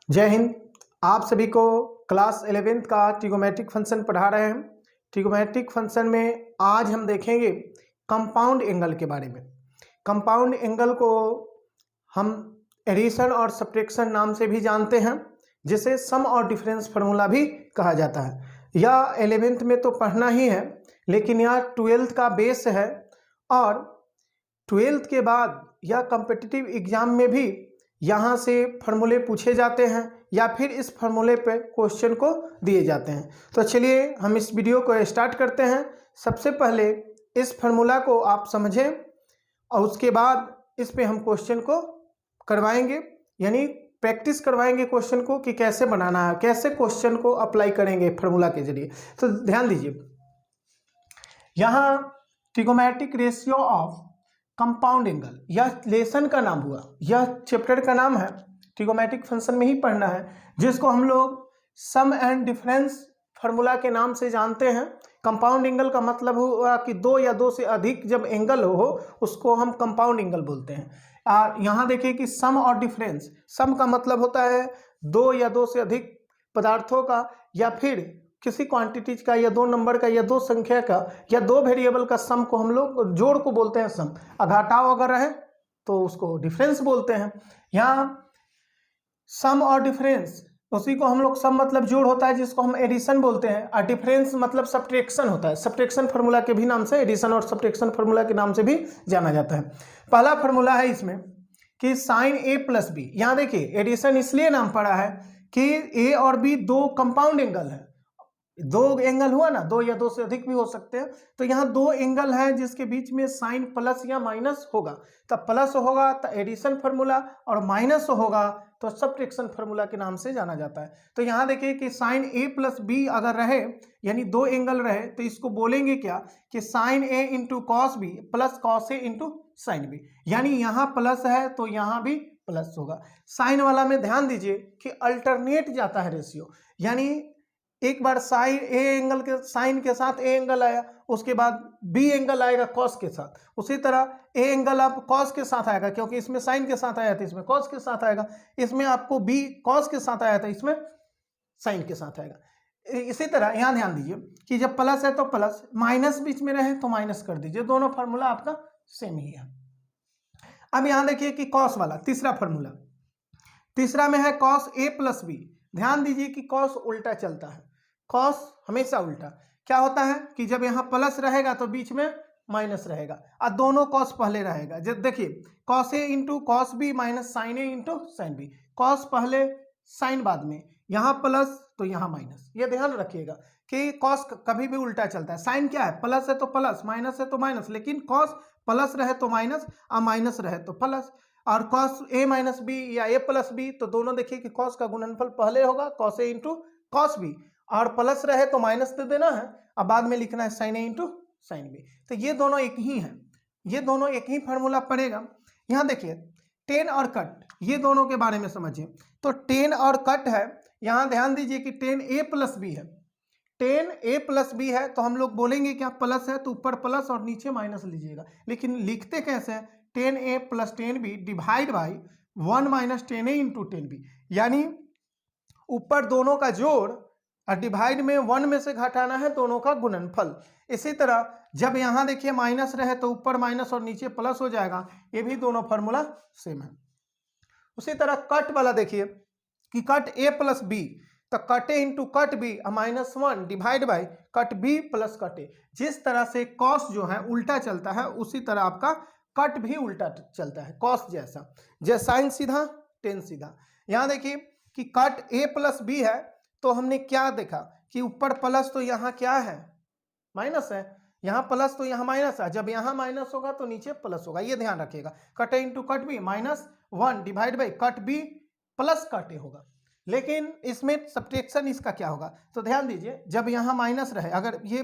जय हिंद। आप सभी को क्लास 11th का ट्रिगोमेट्रिक फंक्शन पढ़ा रहे हैं। ट्रिगोमेट्रिक फंक्शन में आज हम देखेंगे कंपाउंड एंगल के बारे में। कंपाउंड एंगल को हम एडिशन और सब्ट्रैक्शन नाम से भी जानते हैं, जिसे सम और डिफरेंस फार्मूला भी कहा जाता है। यह 11th में तो पढ़ना ही है, लेकिन यह 12th का बेस है और 12th के बाद यह कॉम्पिटिटिव एग्जाम में भी यहाँ से फार्मूले पूछे जाते हैं या फिर इस फार्मूले पे क्वेश्चन को दिए जाते हैं। तो चलिए हम इस वीडियो को स्टार्ट करते हैं। सबसे पहले इस फार्मूला को आप समझें और उसके बाद इस पे हम क्वेश्चन को करवाएंगे, यानी प्रैक्टिस करवाएंगे क्वेश्चन को कि कैसे बनाना है, कैसे क्वेश्चन को अप्लाई करेंगे फार्मूला के जरिए। तो ध्यान दीजिए, यहाँ trigonometric ratio of compound angle, यह लेसन का नाम हुआ, यह चैप्टर का नाम है। ट्रिगोमेट्रिक फंक्शन में ही पढ़ना है, जिसको हम लोग सम एंड डिफरेंस फार्मूला के नाम से जानते हैं। कंपाउंड एंगल का मतलब हुआ कि दो या दो से अधिक जब एंगल हो उसको हम कंपाउंड एंगल बोलते हैं। यहाँ देखिए कि सम और डिफरेंस, सम का मतलब होता है दो या दो से अधिक पदार्थों का या फिर किसी क्वांटिटीज का या दो नंबर का या दो संख्या का या दो वेरिएबल का सम को हम लोग जोड़ को बोलते हैं सम। घटाव अगर रहे तो उसको डिफरेंस बोलते हैं। यहाँ सम और डिफरेंस, उसी को हम लोग सम मतलब जोड़ होता है जिसको हम एडिशन बोलते हैं, और डिफरेंस मतलब सब्ट्रैक्शन होता है। सब्ट्रैक्शन फार्मूला के भी नाम से, एडिशन और सब्ट्रैक्शन फार्मूला के नाम से भी जाना जाता है। पहला फार्मूला है इसमें कि साइन ए प्लस बी। यहाँ देखिए एडिशन इसलिए नाम पड़ा है कि ए और बी दो कंपाउंड एंगल है। दो एंगल हुआ ना, दो या दो से अधिक भी हो सकते हैं। तो यहाँ दो एंगल है जिसके बीच में साइन प्लस या माइनस होगा, तब प्लस होगा तो एडिशन फार्मूला और माइनस होगा तो सब्ट्रैक्शन फार्मूला के नाम से जाना जाता है। तो यहाँ देखिए कि साइन ए प्लस बी अगर रहे, यानी दो एंगल रहे, तो इसको बोलेंगे क्या कि sine A into cos B plus cos A into sine B. यानी यहाँ प्लस है तो यहाँ भी प्लस होगा। साइन वाला में ध्यान दीजिए कि अल्टरनेट जाता है रेशियो, यानी एक बार साइन ए एंगल के साइन के साथ ए एंगल आया, उसके बाद बी एंगल आएगा कॉस के साथ, उसी तरह ए एंगल अब कॉस के साथ आएगा, क्योंकि इसमें साइन के साथ आया था इसमें कॉस के साथ आएगा। इसमें आपको बी कॉस के साथ आया था, इसमें साइन के साथ आएगा। इसी तरह यहाँ ध्यान दीजिए कि जब प्लस है तो प्लस, माइनस बीच में रहे तो माइनस कर दीजिए, दोनों फार्मूला आपका सेम ही है। अब यहाँ देखिए कि कॉस वाला तीसरा फार्मूला, तीसरा में है कॉस ए प्लस बी। ध्यान दीजिए कि कॉस उल्टा चलता है, कॉस हमेशा उल्टा। क्या होता है कि जब यहाँ प्लस रहेगा तो बीच में माइनस रहेगा और दोनों कॉस पहले रहेगा। जब देखिए cos A into cos B minus sine A into sine B, cos पहले साइन बाद में, यहाँ प्लस तो यहाँ माइनस। ये ध्यान रखिएगा कि कॉस कभी भी उल्टा चलता है। साइन क्या है, प्लस है तो प्लस, माइनस है तो माइनस, लेकिन कॉस प्लस रहे तो माइनस और माइनस रहे तो प्लस। और कॉस ए माइनस बी या ए प्लस बी, तो दोनों देखिए कि कॉस का गुणनफल पहले होगा cos A into cos B, और प्लस रहे तो माइनस दे देना है और बाद में लिखना है sign A into sine B. तो ये दोनों एक ही हैं, ये दोनों एक ही फार्मूला पड़ेगा। यहाँ देखिए टेन और कट, ये दोनों के बारे में समझिए। तो टेन और कट है, यहाँ ध्यान दीजिए कि टेन ए प्लस बी है, टेन ए प्लस बी है, तो हम लोग बोलेंगे क्या, प्लस है तो ऊपर प्लस और नीचे माइनस लीजिएगा। लेकिन लिखते कैसे हैं, tan A plus tan B divide by one minus tan A into tan B, यानी ऊपर दोनों का जोड़ और डिवाइड में वन में से घटाना है दोनों का गुणनफल। इसी तरह जब यहाँ देखिए माइनस रहे तो ऊपर माइनस और नीचे प्लस हो जाएगा, ये भी दोनों फार्मूला सेम है। उसी तरह कट वाला देखिए कि कट ए प्लस बी, तो cot A into cot B minus one divide by cot B plus cot A. जिस तरह से कॉस जो है उल्टा चलता है, उसी तरह आपका कट भी उल्टा चलता है, कॉस जैसा। जैसे साइन सीधा टेन सीधा। यहाँ देखिए कि कट ए प्लस बी है, तो हमने क्या देखा कि ऊपर प्लस तो यहाँ क्या है, माइनस है, यहाँ प्लस तो यहाँ माइनस है। जब यहाँ माइनस होगा तो नीचे प्लस होगा, ये ध्यान रखिएगा। Cot A into cot B minus one divide by cot B plus cot A होगा। लेकिन इसमें सब्ट्रैक्शन इसका क्या होगा, तो ध्यान दीजिए जब यहाँ माइनस रहे, अगर ये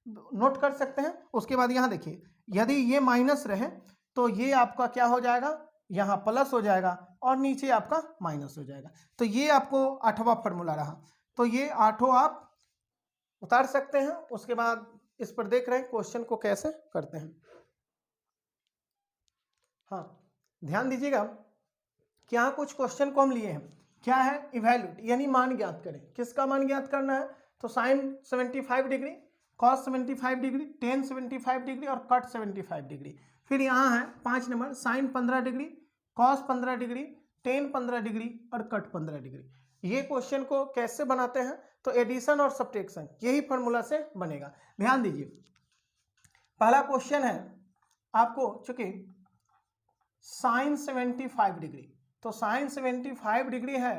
नोट कर सकते हैं। उसके बाद यहाँ देखिए यदि ये माइनस रहे तो ये आपका क्या हो जाएगा, यहाँ प्लस हो जाएगा और नीचे आपका माइनस हो जाएगा। तो ये आपको आठवां फार्मूला रहा, तो ये आठों आप उतार सकते हैं। उसके बाद इस पर देख रहे हैं क्वेश्चन को कैसे करते हैं। हाँ ध्यान दीजिएगा कि यहाँ कुछ क्वेश्चन को हम लिए हैं, क्या है, इवैल्यूएट यानी मान ज्ञात करें। किसका मान ज्ञात करना है, तो sin 75 degree, cos 75 degree, tan 75 degree और कट 75 डिग्री। फिर यहाँ है 5 number sin 15 degree, cos 15 degree, tan 15 degree और कट 15 डिग्री। ये क्वेश्चन को कैसे बनाते हैं, तो एडिशन और सब्ट्रैक्शन यही फॉर्मूला से बनेगा। ध्यान दीजिए, पहला क्वेश्चन है आपको, चूंकि साइन 75 डिग्री, तो साइन 75 डिग्री है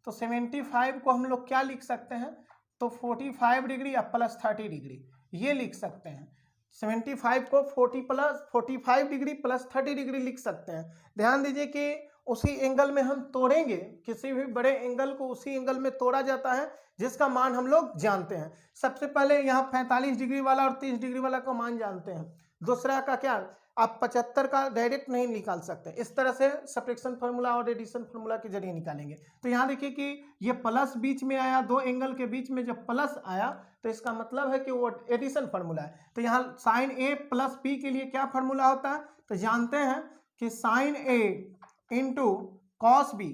तो 75 को हम लोग क्या लिख सकते हैं, तो 45 डिग्री या प्लस 30 डिग्री ये लिख सकते हैं। 75 को 45 डिग्री प्लस 30 डिग्री लिख सकते हैं। ध्यान दीजिए कि उसी एंगल में हम तोड़ेंगे, किसी भी बड़े एंगल को उसी एंगल में तोड़ा जाता है जिसका मान हम लोग जानते हैं। सबसे पहले यहाँ 45 डिग्री वाला और 30 डिग्री वाला का मान जानते हैं। दूसरा का क्या, आप 75 का डायरेक्ट नहीं निकाल सकते, इस तरह से सब्ट्रैक्शन फार्मूला और एडिशन फार्मूला के जरिए निकालेंगे। तो यहाँ देखिए कि ये प्लस बीच में आया, दो एंगल के बीच में जब प्लस आया तो इसका मतलब है कि वो एडिशन फार्मूला है। तो यहाँ साइन ए प्लस बी के लिए क्या फार्मूला होता है, तो जानते हैं कि sine A into cos B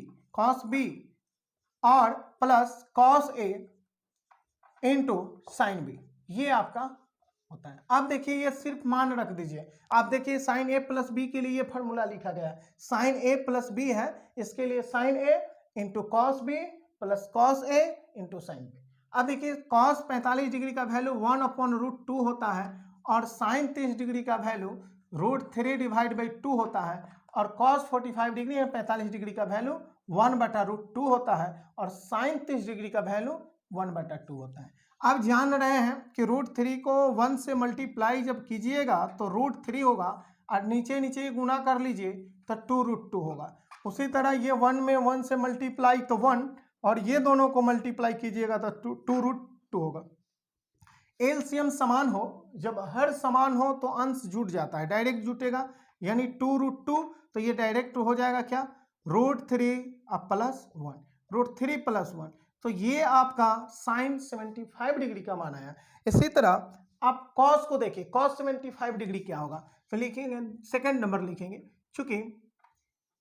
और plus cos A into sine B, ये आपका होता है। अब देखिए ये सिर्फ मान रख दीजिए। आप देखिए साइन ए प्लस बी के लिए ये फॉर्मूला लिखा गया है, साइन ए प्लस बी है, इसके लिए sine A into cos B plus cos A into sine B. अब देखिए कॉस 45 डिग्री का वैल्यू 1/√2 होता है और साइन 30 डिग्री का वैल्यू √3 डिवाइड बाई 2 होता है और कॉस 45 डिग्री है 45 डिग्री का वैल्यू 1/√2 होता है और साइन 30 डिग्री का वैल्यू 1/2 होता है। आप जान रहे हैं कि √3 को 1 से मल्टीप्लाई जब कीजिएगा तो √3 होगा और नीचे नीचे गुना कर लीजिए तो 2√2 होगा। उसी तरह ये 1 में 1 से मल्टीप्लाई तो 1 और ये दोनों को मल्टीप्लाई कीजिएगा तो 2√2 होगा। एलसीएम समान हो, जब हर समान हो तो अंश जुट जाता है, डायरेक्ट जुटेगा, यानी 2√2 तो ये डायरेक्ट हो जाएगा क्या, √3 प्लस 1, √3 प्लस 1, तो ये आपका साइन 75 डिग्री का मान आया। इसी तरह आप कॉस को देखिए, कॉस 75 डिग्री क्या होगा, तो लिखेंगे सेकंड नंबर लिखेंगे, चूंकि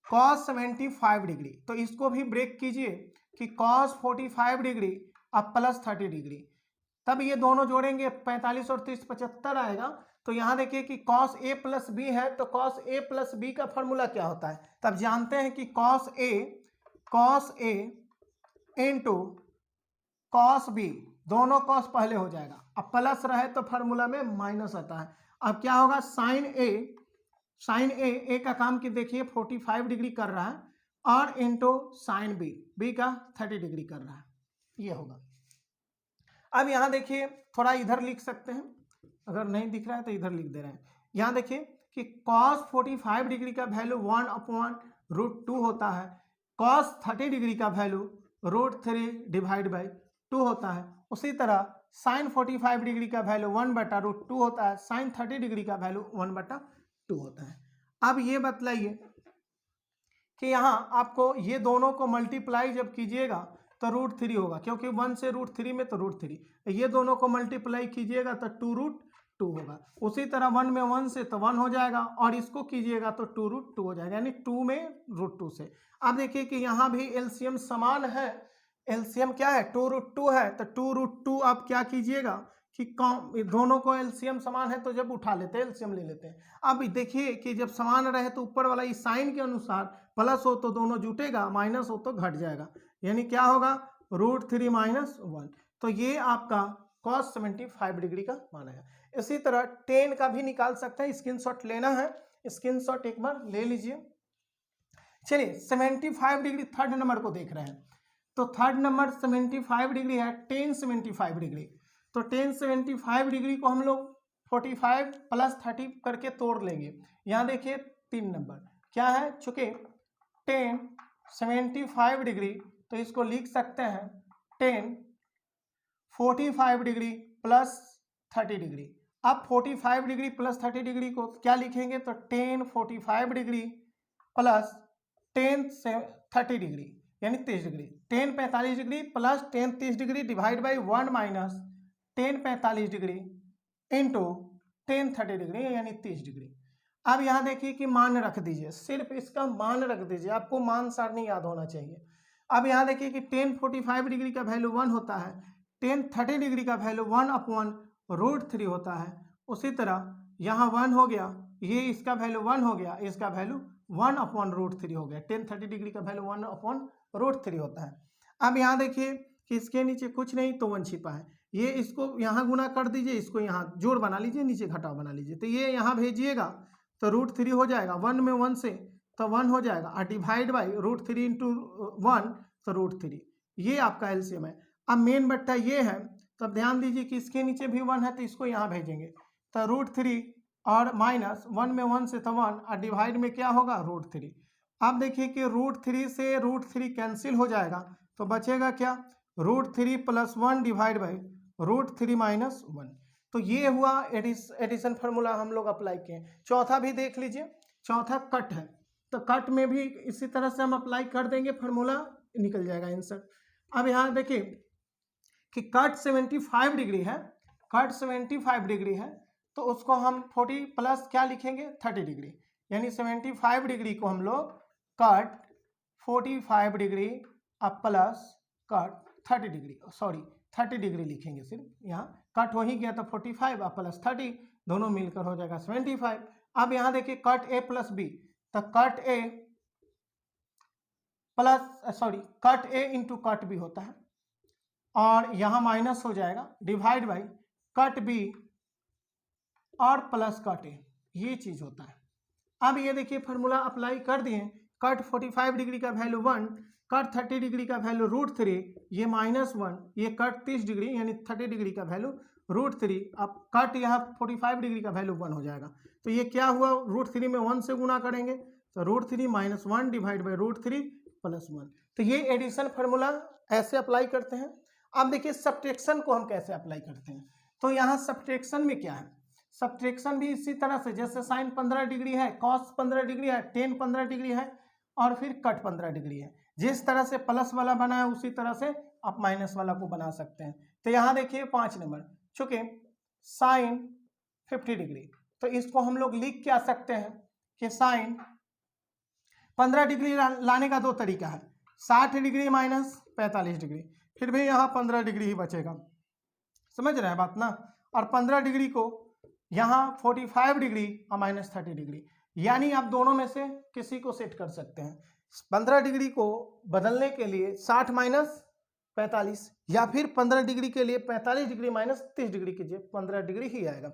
कॉस 75 डिग्री तो इसको भी ब्रेक कीजिए कि कॉस 45 डिग्री प्लस 30 डिग्री, तब ये दोनों जोड़ेंगे 45 और 30 75 आएगा। तो यहाँ देखिए कि कॉस ए प्लस बी है, तो कॉस ए प्लस बी का फॉर्मूला क्या होता है, तब जानते हैं कि cos A into cos B, दोनों कॉस पहले हो जाएगा, अब प्लस रहे तो फार्मूला में माइनस आता है। अब क्या होगा, साइन ए का काम की देखिए 45 डिग्री कर रहा है और इंटू साइन बी का 30 डिग्री कर रहा है, ये होगा। अब यहाँ देखिए थोड़ा इधर लिख सकते हैं, अगर नहीं दिख रहा है तो इधर लिख दे रहे हैं। यहाँ देखिए कि cos 45 डिग्री का वैल्यू 1/√2 होता है, cos 30 डिग्री का वैल्यू √3 डिवाइड बाई 2 होता है। उसी तरह sin 45 डिग्री का वैल्यू 1/√2 होता है, sin 30 डिग्री का वैल्यू 1/2 होता है। अब ये बतलाइए कि यहाँ आपको ये दोनों को मल्टीप्लाई जब कीजिएगा तो √3 होगा, क्योंकि 1 से √3 में तो √3, ये दोनों को मल्टीप्लाई कीजिएगा तो 2√2 होगा। उसी तरह 1 में 1 से तो 1 हो जाएगा और इसको कीजिएगा तो 2√2 हो जाएगा, यानी 2 में √2 से। अब देखिए कि यहाँ भी एलसीएम समान है, एलसीएम क्या है 2√2 है, तो 2√2 आप क्या कीजिएगा कि दोनों को एलसीएम समान है तो जब उठा लेते हैं एलसीएम ले लेते हैं। अब देखिए कि जब समान रहे तो ऊपर वाला इस साइन के अनुसार प्लस हो तो दोनों जुटेगा, माइनस हो तो घट जाएगा, यानी क्या होगा √3 माइनस 1, तो ये आपका cos 75 डिग्री का मान है। इसी तरह टेन का भी निकाल सकते हैं, स्क्रीनशॉट लेना है, स्क्रीनशॉट एक बार ले लीजिए। चलिए 75 डिग्री थर्ड नंबर को देख रहे हैं, तो थर्ड नंबर 75 डिग्री है, टेन 75 डिग्री, तो टेन 75 डिग्री को हम लोग 45 प्लस 30 करके तोड़ लेंगे। यहाँ देखिए 3 नंबर क्या है, चूंकि टेन 75 डिग्री तो इसको लिख सकते हैं टेन 45 डिग्री प्लस 30 डिग्री। अब 45 डिग्री प्लस 30 डिग्री को क्या लिखेंगे, तो ten 45 degree plus ten 30 degree यानी 30 degree, ten 45 degree plus ten 30 degree divide by 1 minus ten 45 degree into ten 30 degree यानी 30 डिग्री। अब यहाँ देखिए कि मान रख दीजिए, सिर्फ इसका मान रख दीजिए, आपको मान सारणी याद होना चाहिए। अब यहाँ देखिए कि टेन 45 डिग्री का वैल्यू 1 होता है, टेन 30 डिग्री का वैल्यू 1/√3 होता है। उसी तरह यहाँ 1 हो गया, ये इसका वैल्यू 1 हो गया, इसका वैल्यू 1/√3 हो गया। टेन 30 डिग्री का वैल्यू 1/√3 होता है। अब यहाँ देखिए कि इसके नीचे कुछ नहीं तो 1 छिपा है, ये इसको यहाँ गुना कर दीजिए, इसको यहाँ जोड़ बना लीजिए, नीचे घटाव बना लीजिए, तो ये यहाँ भेजिएगा तो √3 हो जाएगा, 1 में 1 से तो 1 हो जाएगा, और डिवाइड बाई √3 इंटू 1 तो √3, ये आपका एलसीएम है। अब मेन बट्टा ये है, तो अब ध्यान दीजिए कि इसके नीचे भी 1 है तो इसको यहाँ भेजेंगे, तो √3 और माइनस 1 में 1 से तो 1 और डिवाइड में क्या होगा √3। अब देखिए कि √3 से √3 कैंसिल हो जाएगा, तो बचेगा क्या, √3 + 1 डिवाइड बाई √3 माइनस 1। तो ये हुआ एडिशन फार्मूला हम लोग अप्लाई किए। चौथा भी देख लीजिए, चौथा कट है, तो कट में भी इसी तरह से हम अप्लाई कर देंगे, फार्मूला निकल जाएगा आंसर। अब यहाँ देखिए कि कट 75 डिग्री है, कट 75 डिग्री है, तो उसको हम 40 प्लस क्या लिखेंगे 30 डिग्री, यानी 75 डिग्री को हम लोग कट 45 डिग्री अब plus cut 30 degree, sorry 30 degree लिखेंगे सिर्फ, यहाँ कट हो ही गया तो 45 अब प्लस 30 दोनों मिलकर हो जाएगा 75। अब यहाँ देखिए कट ए प्लस बी, तो cot A plus sorry cut A into cot B होता है, और यहाँ माइनस हो जाएगा डिवाइड बाई कट बी और प्लस कट ए, ये चीज होता है। अब ये देखिए फार्मूला अप्लाई कर दिए, कट 45 डिग्री का वैल्यू 1, कट 30 डिग्री का वैल्यू √3, ये -1, ये कट 30 डिग्री यानी 30 डिग्री का वैल्यू √3, अब कट यहाँ 45 डिग्री का वैल्यू 1 हो जाएगा, तो ये क्या हुआ √3 में 1 से गुना करेंगे तो √3 - 1 डिवाइड बाई √3 + 1। तो ये एडिशन फार्मूला ऐसे अप्लाई करते हैं। अब देखिए सब्ट्रैक्शन को हम कैसे अप्लाई करते हैं, तो यहाँ सब्ट्रैक्शन में क्या है, सब्ट्रैक्शन भी इसी तरह से, जैसे साइन 15 डिग्री है, कॉस 15 डिग्री है, टेन 15 डिग्री है और फिर कट 15 डिग्री है, जिस तरह से प्लस वाला बना है उसी तरह से आप माइनस वाला को बना सकते हैं। तो यहाँ देखिए 5 नंबर, चूंकि साइन 50 डिग्री, तो इसको हम लोग लिख क्या सकते हैं कि साइन 15 डिग्री लाने का 2 तरीका है, 60 डिग्री माइनस 45 डिग्री, फिर भी यहाँ 15 डिग्री ही बचेगा, समझ रहे हैं बात ना, और 15 डिग्री को यहाँ 45 डिग्री और -30 डिग्री, यानी आप दोनों में से किसी को सेट कर सकते हैं। 15 डिग्री को बदलने के लिए 60 - 45, या फिर 15 डिग्री के लिए 45 डिग्री -30 डिग्री कीजिए, 15 डिग्री ही आएगा।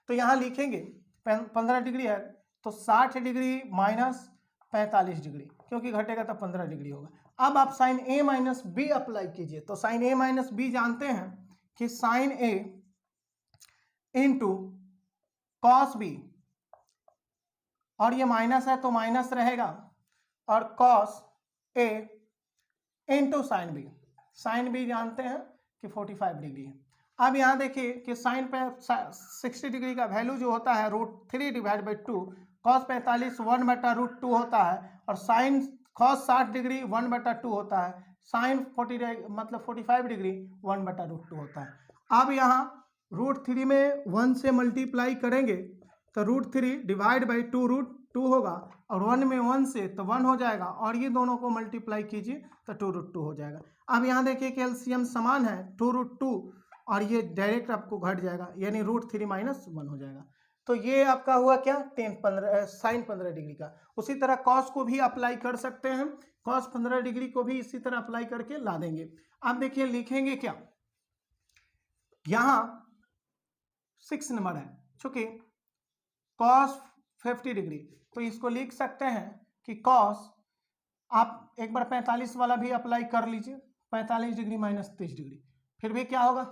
तो यहाँ लिखेंगे 15 डिग्री है तो 60 डिग्री -45 डिग्री, क्योंकि घटेगा तो 15 डिग्री होगा। अब आप sine A minus B apply कीजिए, तो साइन ए माइनस बी जानते हैं कि sine A into cos B, और ये माइनस है तो माइनस रहेगा, और cos A into sine B, sine B जानते हैं कि 45 डिग्री है। अब यहाँ देखिए कि साइन पे 60 डिग्री का वैल्यू जो होता है √3 डिवाइड बाई 2, कॉस 45 1/√2 होता है, और साइन कॉस 60 डिग्री 1/2 होता है, साइन 45 डिग्री 1/√2 होता है। अब यहाँ √3 में 1 से मल्टीप्लाई करेंगे तो √3 डिवाइड बाई 2√2 होगा, और 1 में 1 से तो 1 हो जाएगा, और ये दोनों को मल्टीप्लाई कीजिए तो 2√2 हो जाएगा। अब यहाँ देखिए कि एलसीएम समान है 2√2, और ये डायरेक्ट आपको घट जाएगा, यानी √3 - 1 हो जाएगा। तो ये आपका हुआ क्या साइन 15 डिग्री का। उसी तरह कॉस को भी अप्लाई कर सकते हैं, कॉस 15 डिग्री को भी इसी तरह अप्लाई करके ला देंगे। अब देखिए लिखेंगे क्या, यहाँ 6 नंबर है, चूंकि कॉस 50 डिग्री, तो इसको लिख सकते हैं कि कॉस, आप एक बार 45 वाला भी अप्लाई कर लीजिए, 45 डिग्री -30 डिग्री, फिर भी क्या होगा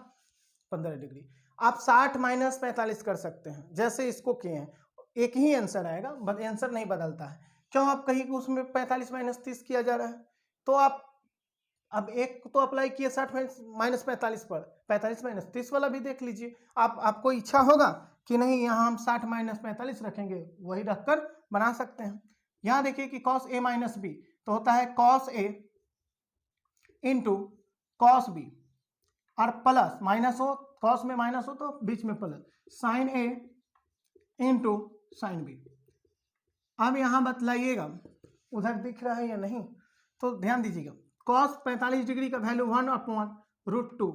15 डिग्री। आप 60 - 45 कर सकते हैं, जैसे इसको किए हैं, एक ही आंसर आएगा, आंसर नहीं बदलता है। क्यों आप कहीं उसमें 45 - 30 किया जा रहा है, तो आप अब एक तो अप्लाई किए 60 - 45 पर, 45 - 30 वाला भी देख लीजिए। आपको इच्छा होगा कि नहीं यहाँ हम 60 - 45 रखेंगे, वही रखकर बना सकते हैं। यहाँ देखिए कि कॉस ए माइनस बी, तो होता है cos A into cos B, और प्लस माइनस हो, कॉस में माइनस हो तो बीच में plus, sign A into sine B. अब यहाँ बतलाइएगा उधर दिख रहा है या नहीं, तो ध्यान दीजिएगा, कॉस 45 डिग्री का वैल्यू 1/√2,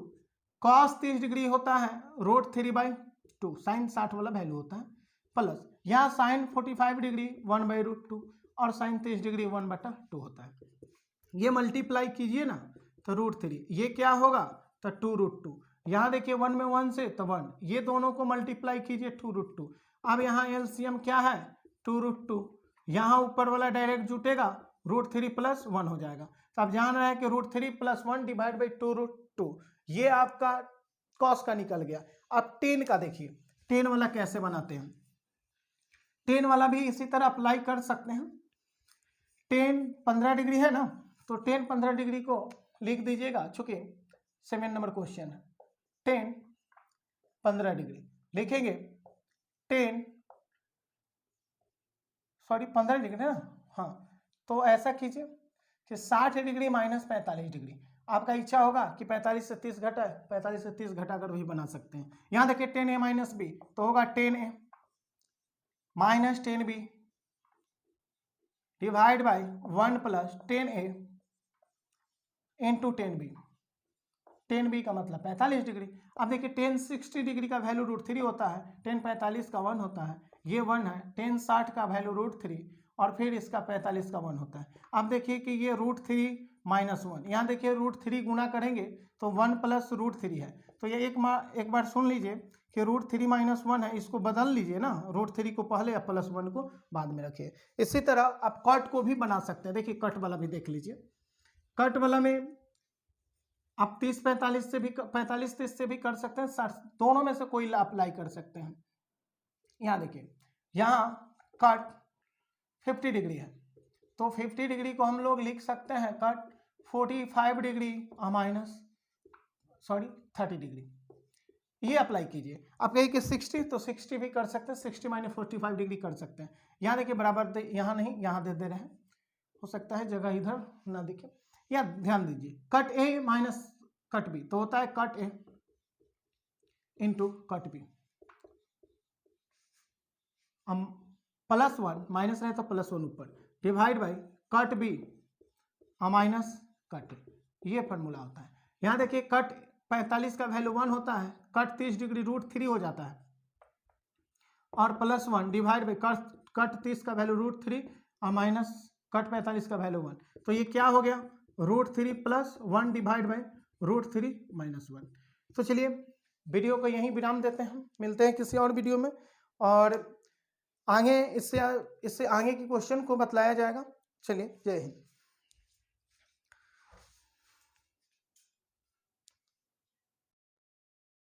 कॉस 30 डिग्री होता है √3/2, साइन 60 वाला वैल्यू होता है, प्लस यहाँ साइन 45 डिग्री 1/√2 और साइन 30 डिग्री 1/2 होता है। ये मल्टीप्लाई कीजिए ना तो √3, ये क्या होगा तो 2√2, यहाँ देखिए 1 में 1 से तो 1, ये दोनों को मल्टीप्लाई कीजिए 2√2। अब यहाँ एलसीएम क्या है 2√2, यहाँ ऊपर वाला डायरेक्ट जुटेगा √3 + 1 हो जाएगा। तो अब जान रहा है कि √3 + 1 डिवाइड बाई 2√2, ये आपका कॉस का निकल गया। अब टेन का देखिए, टेन वाला कैसे बनाते हैं, टेन वाला भी इसी तरह अप्लाई कर सकते हैं। टेन 15 डिग्री है ना, तो टेन 15 डिग्री को लिख दीजिएगा, चूंकि 7 नंबर क्वेश्चन है। टेन 15 डिग्री लिखेंगे, टेन 15 डिग्री है ना, हाँ, तो ऐसा कीजिए कि 60 डिग्री माइनस 45 डिग्री। आपका इच्छा होगा कि 45 से 30 घटा है, 45 से 30 घटाकर भी बना सकते हैं। यहाँ देखिए 10a माइनस बी, तो होगा 10a minus 10b divide by 1 + 10a into 10b। 10b का मतलब 45 डिग्री। अब देखिए 10 60 डिग्री का वैल्यू √3 होता है, 10 45 का 1 होता है, ये 1 है, 10 60 का वैल्यू √3 और फिर इसका 45 का 1 होता है। अब देखिए कि ये √3 - 1, यहाँ देखिए √3 गुना करेंगे तो 1 + √3 है, तो ये एक बार सुन लीजिए कि √3 - 1 है, इसको बदल लीजिए ना, √3 को पहले या +1 को बाद में रखिए। इसी तरह आप कट को भी बना सकते हैं। देखिए कट वाला भी देख लीजिए, कट वाला में आप 30-45 से भी 45-30 से भी कर सकते हैं, 60, दोनों में से कोई अप्लाई कर सकते हैं। यहाँ देखिए, यहाँ कट 50 डिग्री है, तो 50 डिग्री को हम लोग लिख सकते हैं कट 45 डिग्री माइनस 30 डिग्री, ये अप्लाई कीजिए। आप कहिए कि 60, तो 60 भी कर सकते हैं, 60 - 45 डिग्री कर सकते हैं। यहाँ देखिए बराबर यहाँ नहीं, यहाँ दे रहे हैं, हो सकता है जगह इधर ना दिखे, या ध्यान दीजिए cot A minus cot B, तो होता है cot A into cot B, हम +1 माइनस रहे तो +1 ऊपर divide by cot B minus cot A, ये फॉर्मूला होता है। यहाँ देखिए कट 45 का वैल्यू 1 होता है, कट 30 डिग्री √3 हो जाता है, और +1 डिवाइड बाई कट 30 का वैल्यू √3 और माइनस कट 45 का वैल्यू 1, तो ये क्या हो गया √3 + 1 डिवाइड बाई √3 - 1। तो चलिए वीडियो को यहीं विराम देते हैं, मिलते हैं किसी और वीडियो में, और आगे इससे आगे के क्वेश्चन को बतलाया जाएगा। चलिए, जय हिंद।